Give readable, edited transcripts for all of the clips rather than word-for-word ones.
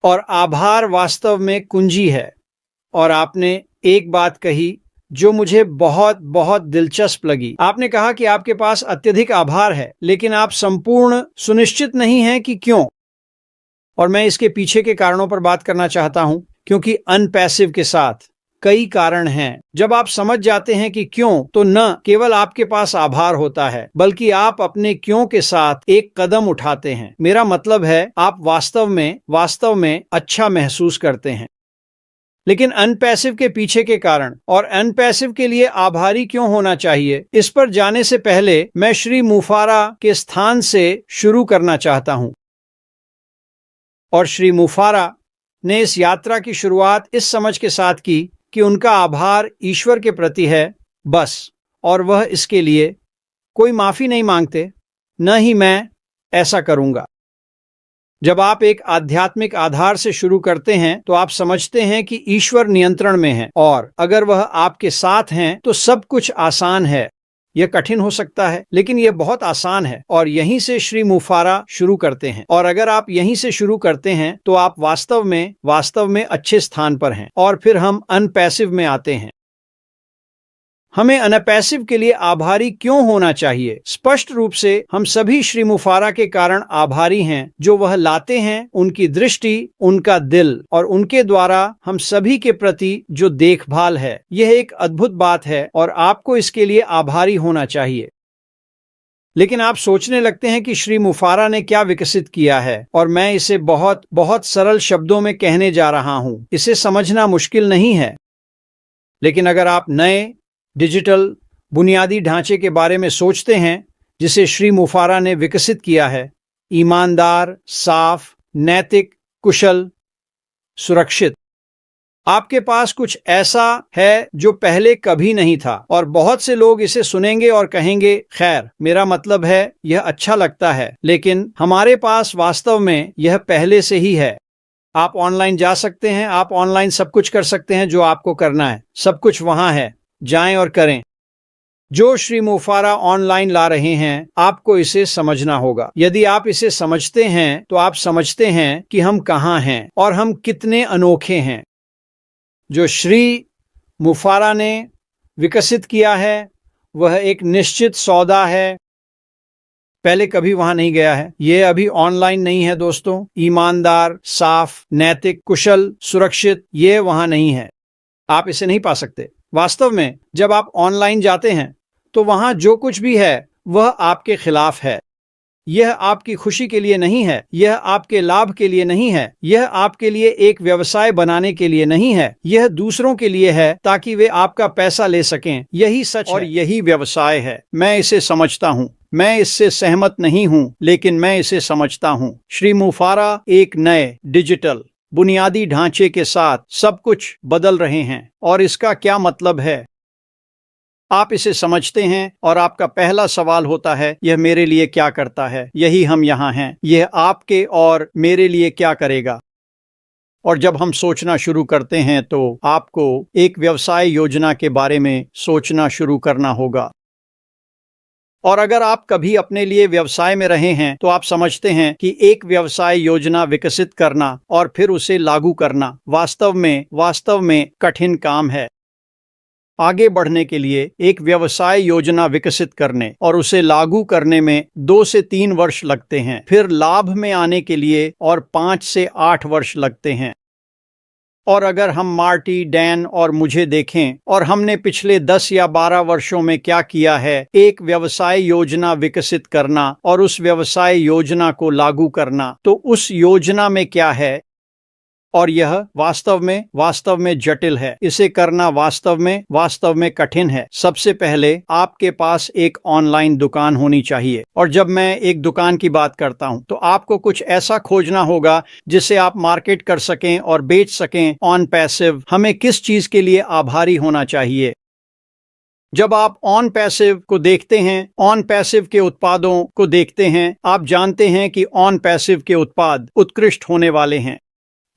और आभार वास्तव में कुंजी है। और आपने एक बात कही जो मुझे बहुत बहुत दिलचस्प लगी। आपने कहा कि आपके पास अत्यधिक आभार है, लेकिन आप संपूर्ण सुनिश्चित नहीं हैं कि क्यों। और मैं इसके पीछे के कारणों पर बात करना चाहता हूं, क्योंकि अनपैसिव के साथ कई कारण हैं। जब आप समझ जाते हैं कि क्यों, तो न केवल आपके पास आभार होता है, बल्कि आप अपने क्यों के साथ एक कदम उठाते हैं। मेरा मतलब है, आप वास्तव में अच्छा महसूस करते हैं। लेकिन अनपैसिव के पीछे के कारण और अनपैसिव के लिए आभारी क्यों होना चाहिए, इस पर जाने से पहले मैं श्री मुफारा के स्थान से शुरू करना चाहता हूं। और श्री मुफारा ने इस यात्रा की शुरुआत इस समझ के साथ की कि उनका आभार ईश्वर के प्रति है, बस, और वह इसके लिए कोई माफी नहीं मांगते, न ही मैं ऐसा करूंगा। जब आप एक आध्यात्मिक आधार से शुरू करते हैं, तो आप समझते हैं कि ईश्वर नियंत्रण में है, और अगर वह आपके साथ हैं तो सब कुछ आसान है। यह कठिन हो सकता है, लेकिन यह बहुत आसान है, और यहीं से श्री मुफारा शुरू करते हैं। और अगर आप यहीं से शुरू करते हैं, तो आप वास्तव में अच्छे स्थान पर हैं। और फिर हम अनपैसिव में आते हैं। हमें अनपैसिव के लिए आभारी क्यों होना चाहिए? स्पष्ट रूप से हम सभी श्री मुफारा के कारण आभारी हैं, जो वह लाते हैं, उनकी दृष्टि, उनका दिल, और उनके द्वारा हम सभी के प्रति जो देखभाल है। यह एक अद्भुत बात है, और आपको इसके लिए आभारी होना चाहिए। लेकिन आप सोचने लगते हैं कि श्री मुफारा ने क्या विकसित किया है, और मैं इसे बहुत बहुत सरल शब्दों में कहने जा रहा हूं। इसे समझना मुश्किल नहीं है। लेकिन अगर आप नए डिजिटल बुनियादी ढांचे के बारे में सोचते हैं जिसे श्री मुफारा ने विकसित किया है, ईमानदार, साफ, नैतिक, कुशल, सुरक्षित, आपके पास कुछ ऐसा है जो पहले कभी नहीं था। और बहुत से लोग इसे सुनेंगे और कहेंगे, खैर, मेरा मतलब है, यह अच्छा लगता है, लेकिन हमारे पास वास्तव में यह पहले से ही है। आप ऑनलाइन जा सकते हैं, आप ऑनलाइन सब कुछ कर सकते हैं जो आपको करना है, सब कुछ वहां है, जाएं और करें। जो श्री मुफारा ऑनलाइन ला रहे हैं, आपको इसे समझना होगा। यदि आप इसे समझते हैं, तो आप समझते हैं कि हम कहां हैं और हम कितने अनोखे हैं। जो श्री मुफारा ने विकसित किया है, वह एक निश्चित सौदा है। पहले कभी वहां नहीं गया है। यह अभी ऑनलाइन नहीं है दोस्तों। ईमानदार, साफ, नैतिक, कुशल, सुरक्षित, यह वहां नहीं है। आप इसे नहीं पा सकते। वास्तव में जब आप ऑनलाइन जाते हैं, तो वहां जो कुछ भी है वह आपके खिलाफ है। यह आपकी खुशी के लिए नहीं है, यह आपके लाभ के लिए नहीं है, यह आपके लिए एक व्यवसाय बनाने के लिए नहीं है, यह दूसरों के लिए है ताकि वे आपका पैसा ले सकें। यही सच और यही व्यवसाय है। मैं इसे समझता हूँ। मैं इससे सहमत नहीं हूँ, लेकिन मैं इसे समझता हूँ। श्री मुफारा एक नए डिजिटल बुनियादी ढांचे के साथ सब कुछ बदल रहे हैं। और इसका क्या मतलब है? आप इसे समझते हैं और आपका पहला सवाल होता है, यह मेरे लिए क्या करता है? यही हम यहाँ हैं। यह आपके और मेरे लिए क्या करेगा? और जब हम सोचना शुरू करते हैं, तो आपको एक व्यवसाय योजना के बारे में सोचना शुरू करना होगा। और अगर आप कभी अपने लिए व्यवसाय में रहे हैं, तो आप समझते हैं कि एक व्यवसाय योजना विकसित करना और फिर उसे लागू करना वास्तव में कठिन काम है। आगे बढ़ने के लिए एक व्यवसाय योजना विकसित करने और उसे लागू करने में 2 से 3 वर्ष लगते हैं। फिर लाभ में आने के लिए और 5 से 8 वर्ष लगते हैं। और अगर हम मार्टी, डैन और मुझे देखें और हमने पिछले 10 या 12 वर्षों में क्या किया है, एक व्यवसाय योजना विकसित करना और उस व्यवसाय योजना को लागू करना, तो उस योजना में क्या है? और यह वास्तव में जटिल है। इसे करना वास्तव में कठिन है। सबसे पहले आपके पास एक ऑनलाइन दुकान होनी चाहिए। और जब मैं एक दुकान की बात करता हूं, तो आपको कुछ ऐसा खोजना होगा जिसे आप मार्केट कर सकें और बेच सकें ऑन पैसिव। हमें किस चीज के लिए आभारी होना चाहिए? जब आप ऑन पैसिव को देखते हैं, ऑन पैसिव के उत्पादों को देखते हैं, आप जानते हैं कि ऑन पैसिव के उत्पाद उत्कृष्ट होने वाले हैं।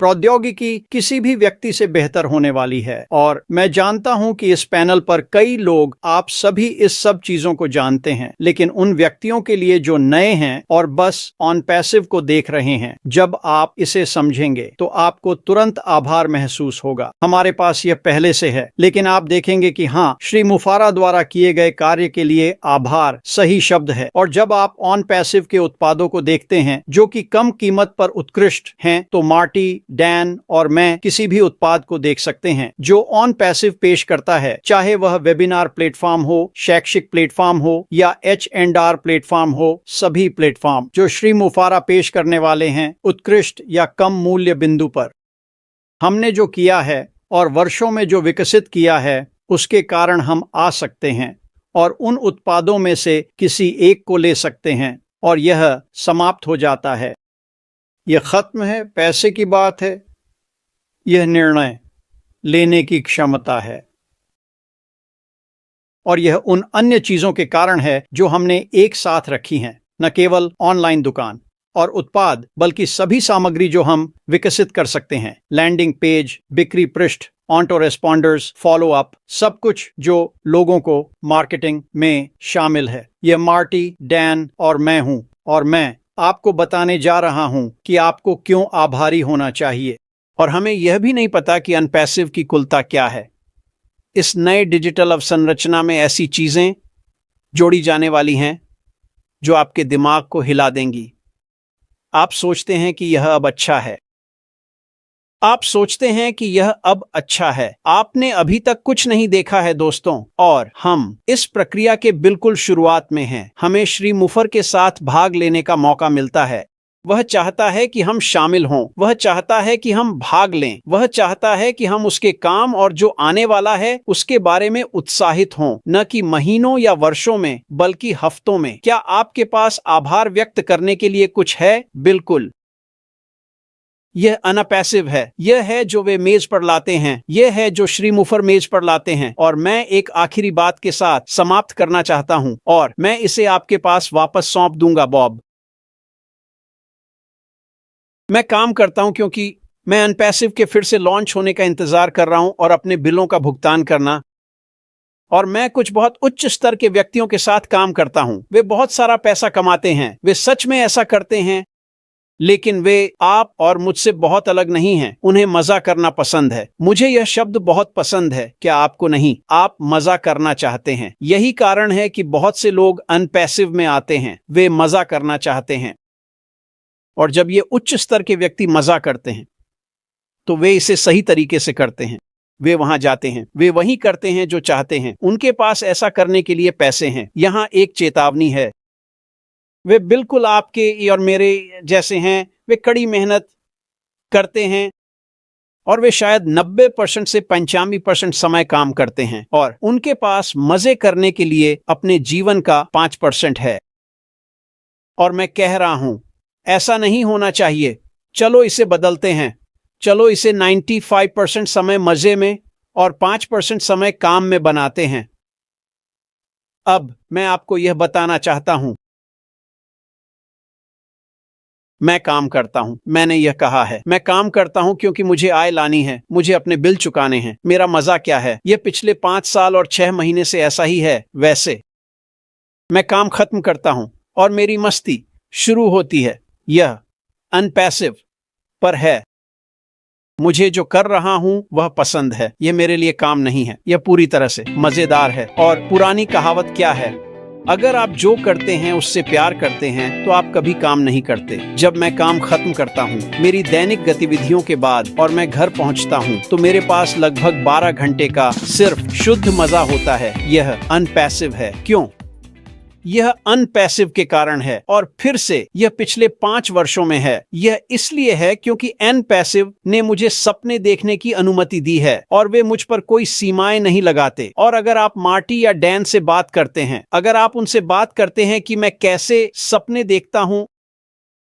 प्रौद्योगिकी किसी भी व्यक्ति से बेहतर होने वाली है और मैं जानता हूं कि इस पैनल पर कई लोग आप सभी इस सब चीजों को जानते हैं, लेकिन उन व्यक्तियों के लिए जो नए हैं और बस ऑन पैसिव को देख रहे हैं, जब आप इसे समझेंगे तो आपको तुरंत आभार महसूस होगा। हमारे पास यह पहले से है, लेकिन आप देखेंगे कि हाँ, श्री मुफारा द्वारा किए गए कार्य के लिए आभार सही शब्द है। और जब आप ऑन पैसिव के उत्पादों को देखते हैं जो कि कम कीमत पर उत्कृष्ट हैं, तो मार्टी, डैन और मैं किसी भी उत्पाद को देख सकते हैं जो ऑन पैसिव पेश करता है, चाहे वह वेबिनार प्लेटफॉर्म हो, शैक्षिक प्लेटफॉर्म हो या H&R प्लेटफॉर्म हो। सभी प्लेटफॉर्म जो श्री मुफारा पेश करने वाले हैं, उत्कृष्ट या कम मूल्य बिंदु पर। हमने जो किया है और वर्षों में जो विकसित किया है, उसके कारण हम आ सकते हैं और उन उत्पादों में से किसी एक को ले सकते हैं और यह समाप्त हो जाता है। यह खत्म है, पैसे की बात है, यह निर्णय लेने की क्षमता है। और यह उन अन्य चीजों के कारण है जो हमने एक साथ रखी हैं, न केवल ऑनलाइन दुकान और उत्पाद, बल्कि सभी सामग्री जो हम विकसित कर सकते हैं, लैंडिंग पेज, बिक्री पृष्ठ, ऑटो रेस्पॉन्डर्स, फॉलो अप, सब कुछ जो लोगों को मार्केटिंग में शामिल है। यह मार्टी, डैन और मैं हूं और मैं आपको बताने जा रहा हूं कि आपको क्यों आभारी होना चाहिए। और हमें यह भी नहीं पता कि अनपैसिव की कुलता क्या है। इस नए डिजिटल अवसंरचना में ऐसी चीजें जोड़ी जाने वाली हैं जो आपके दिमाग को हिला देंगी। आप सोचते हैं कि यह अब अच्छा है। आप सोचते हैं कि यह अब अच्छा है। आपने अभी तक कुछ नहीं देखा है दोस्तों, और हम इस प्रक्रिया के बिल्कुल शुरुआत में हैं। हमें श्री मुफर के साथ भाग लेने का मौका मिलता है। वह चाहता है कि हम शामिल हों, वह चाहता है कि हम भाग लें, वह चाहता है कि हम उसके काम और जो आने वाला है उसके बारे में उत्साहित हों, न कि महीनों या वर्षों में बल्कि हफ्तों में। क्या आपके पास आभार व्यक्त करने के लिए कुछ है? बिल्कुल। यह अनपैसिव है। यह है जो वे मेज पर लाते हैं, यह है जो श्री मुफर मेज पर लाते हैं। और मैं एक आखिरी बात के साथ समाप्त करना चाहता हूं और मैं इसे आपके पास वापस सौंप दूंगा, बॉब। मैं काम करता हूं क्योंकि मैं अनपैसिव के फिर से लॉन्च होने का इंतजार कर रहा हूं और अपने बिलों का भुगतान करना। और मैं कुछ बहुत उच्च स्तर के व्यक्तियों के साथ काम करता हूं। वे बहुत सारा पैसा कमाते हैं, वे सच में ऐसा करते हैं, लेकिन वे आप और मुझसे बहुत अलग नहीं हैं। उन्हें मजा करना पसंद है। मुझे यह शब्द बहुत पसंद है। क्या आपको नहीं? आप मजा करना चाहते हैं। यही कारण है कि बहुत से लोग अनपैसिव में आते हैं। वे मजा करना चाहते हैं। और जब ये उच्च स्तर के व्यक्ति मजा करते हैं तो वे इसे सही तरीके से करते हैं। वे वहां जाते हैं, वे वही करते हैं जो चाहते हैं। उनके पास ऐसा करने के लिए पैसे हैं। यहाँ एक चेतावनी है, वे बिल्कुल आपके और मेरे जैसे हैं। वे कड़ी मेहनत करते हैं और वे शायद 90% से 95% समय काम करते हैं और उनके पास मजे करने के लिए अपने जीवन का 5% है। और मैं कह रहा हूं, ऐसा नहीं होना चाहिए। चलो इसे बदलते हैं। चलो इसे 95% समय मजे में और 5% समय काम में बनाते हैं। अब मैं आपको यह बताना चाहता हूं, मैं काम करता हूं। मैंने यह कहा है, मैं काम करता हूं क्योंकि मुझे आय लानी है, मुझे अपने बिल चुकाने हैं। मेरा मजा क्या है? यह पिछले 5 साल और 6 महीने से ऐसा ही है। वैसे मैं काम खत्म करता हूं और मेरी मस्ती शुरू होती है। यह अनपैसिव पर है। मुझे जो कर रहा हूं वह पसंद है। यह मेरे लिए काम नहीं है। यह पूरी तरह से मजेदार है। और पुरानी कहावत क्या है? अगर आप जो करते हैं उससे प्यार करते हैं तो आप कभी काम नहीं करते। जब मैं काम खत्म करता हूं, मेरी दैनिक गतिविधियों के बाद, और मैं घर पहुंचता हूं, तो मेरे पास लगभग 12 घंटे का सिर्फ शुद्ध मजा होता है। यह अनपैसिव है। क्यों? यह अनपैसिव के कारण है। और फिर से यह पिछले 5 वर्षों में है। यह इसलिए है क्योंकि अनपैसिव ने मुझे सपने देखने की अनुमति दी है और वे मुझ पर कोई सीमाएं नहीं लगाते। और अगर आप मार्टी या डैन से बात करते हैं, अगर आप उनसे बात करते हैं कि मैं कैसे सपने देखता हूं,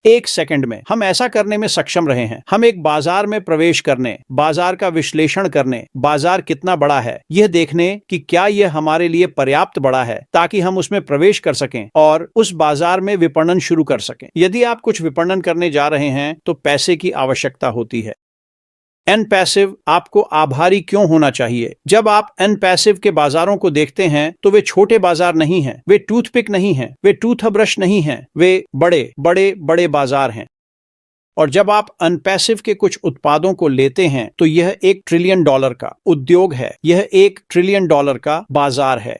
1 सेकंड में हम ऐसा करने में सक्षम रहे हैं। हम एक बाजार में प्रवेश करने, बाजार का विश्लेषण करने, बाजार कितना बड़ा है यह देखने कि क्या यह हमारे लिए पर्याप्त बड़ा है ताकि हम उसमें प्रवेश कर सकें और उस बाजार में विपणन शुरू कर सकें। यदि आप कुछ विपणन करने जा रहे हैं तो पैसे की आवश्यकता होती है। एन पैसिव आपको आभारी क्यों होना चाहिए? जब आप एन पैसिव के बाजारों को देखते हैं तो वे छोटे बाजार नहीं हैं, वे टूथपिक नहीं हैं, वे टूथब्रश नहीं हैं, वे बड़े बड़े बड़े बाजार हैं। और जब आप अनपैसिव के कुछ उत्पादों को लेते हैं तो यह $1 ट्रिलियन का उद्योग है, यह $1 ट्रिलियन का बाजार है।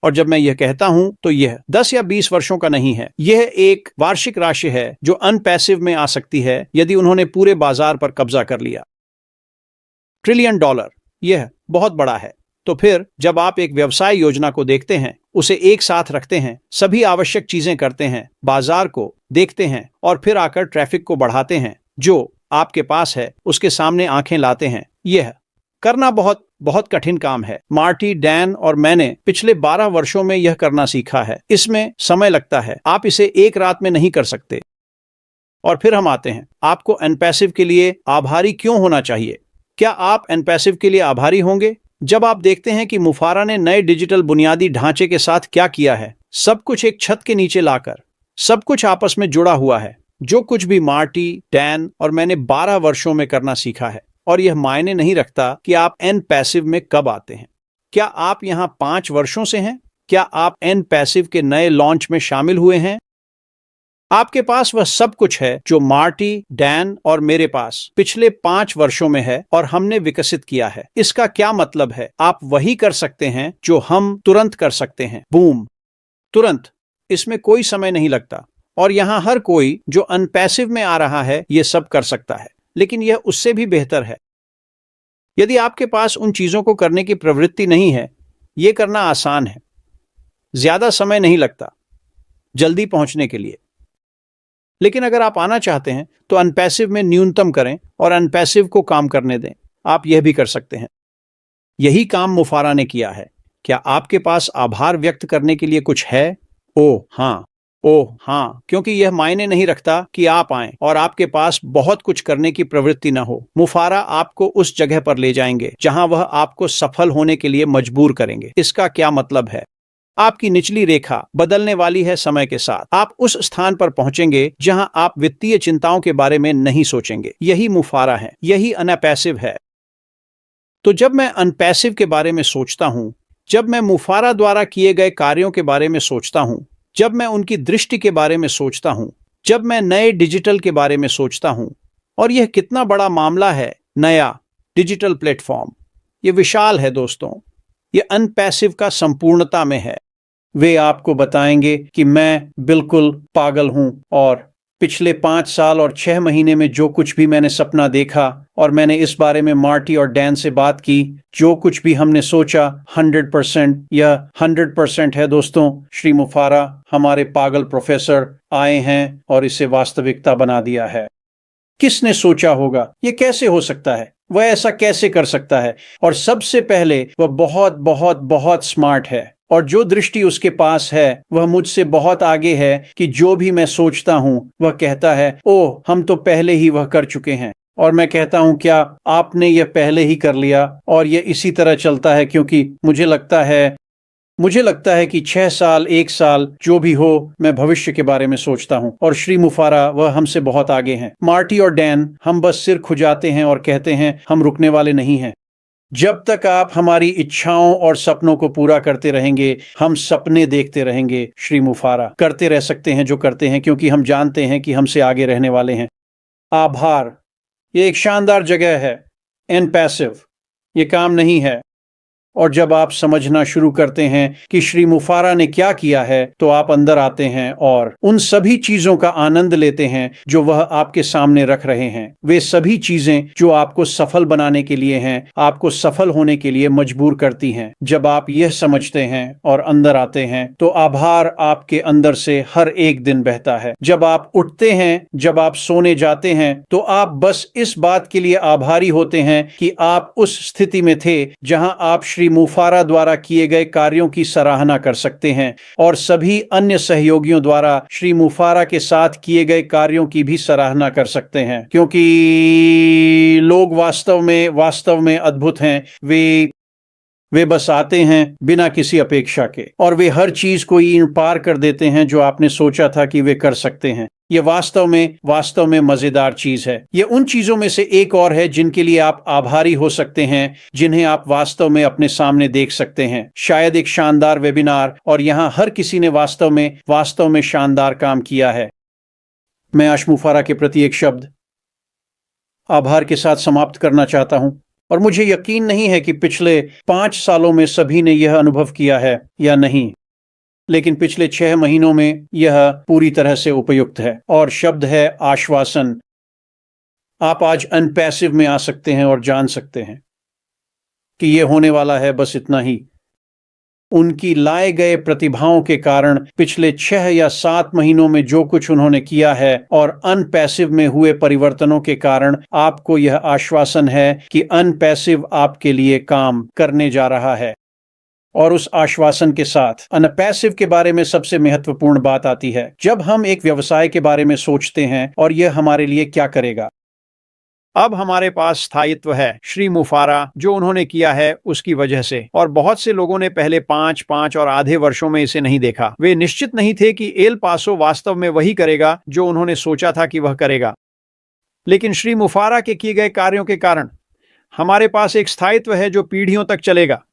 और जब मैं यह कहता हूं तो यह 10 या 20 वर्षों का नहीं है, यह एक वार्षिक राशि है जो अनपैसिव में आ सकती है यदि उन्होंने पूरे बाजार पर कब्जा कर लिया। $1 ट्रिलियन, यह बहुत बड़ा है। तो फिर जब आप एक व्यवसाय योजना को देखते हैं, उसे एक साथ रखते हैं, सभी आवश्यक चीजें करते हैं, बाजार को देखते हैं और फिर आकर ट्रैफिक को बढ़ाते हैं, जो आपके पास है उसके सामने आंखें लाते हैं, यह करना बहुत बहुत कठिन काम है। मार्टी, डैन और मैंने पिछले 12 वर्षों में यह करना सीखा है। इसमें समय लगता है, आप इसे एक रात में नहीं कर सकते। और फिर हम आते हैं, आपको एनपैसिव के लिए आभारी क्यों होना चाहिए? क्या आप एनपैसिव के लिए आभारी होंगे जब आप देखते हैं कि मुफारा ने नए डिजिटल बुनियादी ढांचे के साथ क्या किया है? सब कुछ एक छत के नीचे लाकर, सब कुछ आपस में जुड़ा हुआ है। जो कुछ भी मार्टी, डैन और मैंने 12 वर्षों में करना सीखा है। और यह मायने नहीं रखता कि आप एन पैसिव में कब आते हैं। क्या आप यहां 5 वर्षों से हैं? क्या आप एन पैसिव के नए लॉन्च में शामिल हुए हैं? आपके पास वह सब कुछ है जो मार्टी, डैन और मेरे पास पिछले 5 वर्षों में है और हमने विकसित किया है। इसका क्या मतलब है? आप वही कर सकते हैं जो हम तुरंत कर सकते हैं। बूम, तुरंत। इसमें कोई समय नहीं लगता। और यहां हर कोई जो अनपैसिव में आ रहा है यह सब कर सकता है, लेकिन यह उससे भी बेहतर है। यदि आपके पास उन चीजों को करने की प्रवृत्ति नहीं है, यह करना आसान है, ज्यादा समय नहीं लगता जल्दी पहुंचने के लिए। लेकिन अगर आप आना चाहते हैं तो अनपैसिव में न्यूनतम करें और अनपैसिव को काम करने दें। आप यह भी कर सकते हैं। यही काम मुफारा ने किया है। क्या आपके पास आभार व्यक्त करने के लिए कुछ है? ओह हाँ, क्योंकि यह मायने नहीं रखता कि आप आएं और आपके पास बहुत कुछ करने की प्रवृत्ति न हो। मुफारा आपको उस जगह पर ले जाएंगे जहां वह आपको सफल होने के लिए मजबूर करेंगे। इसका क्या मतलब है? आपकी निचली रेखा बदलने वाली है समय के साथ। आप उस स्थान पर पहुंचेंगे जहां आप वित्तीय चिंताओं के बारे में नहीं सोचेंगे। यही मुफारा है, यही अनपैसिव है। तो जब मैं अनपैसिव के बारे में सोचता हूं, जब मैं मुफारा द्वारा किए गए कार्यों के बारे में सोचता हूं, जब मैं उनकी दृष्टि के बारे में सोचता हूं, जब मैं नए डिजिटल के बारे में सोचता हूं, और यह कितना बड़ा मामला है, नया डिजिटल प्लेटफॉर्म, यह विशाल है दोस्तों। यह अनपैसिव का संपूर्णता में है। वे आपको बताएंगे कि मैं बिल्कुल पागल हूं और पिछले 5 साल और 6 महीने में जो कुछ भी मैंने सपना देखा और मैंने इस बारे में मार्टी और डैन से बात की, जो कुछ भी हमने सोचा 100% यह 100% है दोस्तों। श्री मुफारा, हमारे पागल प्रोफेसर आए हैं और इसे वास्तविकता बना दिया है। किसने सोचा होगा? यह कैसे हो सकता है? वह ऐसा कैसे कर सकता है? और सबसे पहले वह बहुत बहुत बहुत स्मार्ट है और जो दृष्टि उसके पास है वह मुझसे बहुत आगे है कि जो भी मैं सोचता हूं वह कहता है, ओह हम तो पहले ही वह कर चुके हैं। और मैं कहता हूं, क्या आपने यह पहले ही कर लिया? और यह इसी तरह चलता है क्योंकि मुझे लगता है कि 6 साल, 1 साल जो भी हो, मैं भविष्य के बारे में सोचता हूं। और श्री मुफारा वह हमसे बहुत आगे हैं। मार्टी और डैन, हम बस सिर खुजाते हैं और कहते हैं हम रुकने वाले नहीं हैं। जब तक आप हमारी इच्छाओं और सपनों को पूरा करते रहेंगे, हम सपने देखते रहेंगे। श्री मुफारा, करते रह सकते हैं जो करते हैं क्योंकि हम जानते हैं कि हमसे आगे रहने वाले हैं। आभार, ये एक शानदार जगह है। एनपैसिव, ये काम नहीं है। और जब आप समझना शुरू करते हैं कि श्री मुफारा ने क्या किया है, तो आप अंदर आते हैं और उन सभी चीजों का आनंद लेते हैं जो वह आपके सामने रख रहे हैं। वे सभी चीजें जो आपको सफल बनाने के लिए हैं, आपको सफल होने के लिए मजबूर करती हैं। जब आप यह समझते हैं और अंदर आते हैं, तो आभार आपके अंदर से हर एक दिन बहता है। जब आप उठते हैं, जब आप सोने जाते हैं, तो आप बस इस बात के लिए आभारी होते हैं कि आप उस स्थिति में थे जहां आप श्री मुफारा द्वारा किए गए कार्यों की सराहना कर सकते हैं और सभी अन्य सहयोगियों द्वारा श्री मुफारा के साथ किए गए कार्यों की भी सराहना कर सकते हैं, क्योंकि लोग वास्तव में अद्भुत हैं। वे बस आते हैं बिना किसी अपेक्षा के और वे हर चीज को पार कर देते हैं जो आपने सोचा था कि वे कर सकते हैं। ये वास्तव में मजेदार चीज है। ये उन चीजों में से एक और है जिनके लिए आप आभारी हो सकते हैं, जिन्हें आप वास्तव में अपने सामने देख सकते हैं। शायद एक शानदार वेबिनार, और यहाँ हर किसी ने वास्तव में शानदार काम किया है। मैं आशमुफारा के प्रति एक शब्द आभार के साथ समाप्त करना चाहता हूं, और मुझे यकीन नहीं है कि पिछले 5 सालों में सभी ने यह अनुभव किया है या नहीं, लेकिन पिछले 6 महीनों में यह पूरी तरह से उपयुक्त है। और शब्द है आश्वासन। आप आज अनपैसिव में आ सकते हैं और जान सकते हैं कि यह होने वाला है, बस इतना ही। उनकी लाए गए प्रतिभाओं के कारण पिछले 6 या 7 महीनों में जो कुछ उन्होंने किया है, और अनपैसिव में हुए परिवर्तनों के कारण आपको यह आश्वासन है कि अनपैसिव आपके लिए काम करने जा रहा है। और उस आश्वासन के साथ अनपैसिव के बारे में सबसे महत्वपूर्ण बात आती है, जब हम एक व्यवसाय के बारे में सोचते हैं और यह हमारे लिए क्या करेगा। अब हमारे पास स्थायित्व है श्री मुफारा, जो उन्होंने किया है उसकी वजह से। और बहुत से लोगों ने पहले 5 और आधे वर्षों में इसे नहीं देखा। वे निश्चित नहीं थे कि एल पासो वास्तव में वही करेगा जो उन्होंने सोचा था कि वह करेगा। लेकिन श्री मुफारा के किए गए कार्यों के कारण हमारे पास एक स्थायित्व है जो पीढ़ियों तक चलेगा।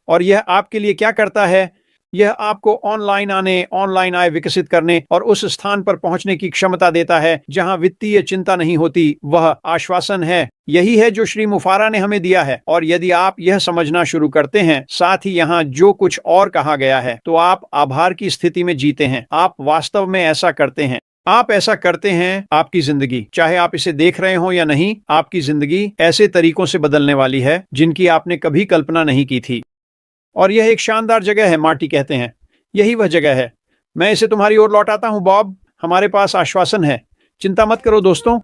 और यह आपके लिए क्या करता है? यह आपको ऑनलाइन आय विकसित करने और उस स्थान पर पहुंचने की क्षमता देता है जहां वित्तीय चिंता नहीं होती। वह आश्वासन है, यही है जो श्री मुफारा ने हमें दिया है। और यदि आप यह समझना शुरू करते हैं, साथ ही यहाँ जो कुछ और कहा गया है, तो आप आभार की स्थिति में जीते हैं। आप वास्तव में ऐसा करते हैं। आप ऐसा करते हैं, आपकी जिंदगी, चाहे आप इसे देख रहे हो या नहीं, आपकी जिंदगी ऐसे तरीकों से बदलने वाली है जिनकी आपने कभी कल्पना नहीं की थी। और यह एक शानदार जगह है, मार्टी कहते हैं। यही वह जगह है। मैं इसे तुम्हारी ओर लौटाता हूं, बॉब। हमारे पास आश्वासन है। चिंता मत करो दोस्तों।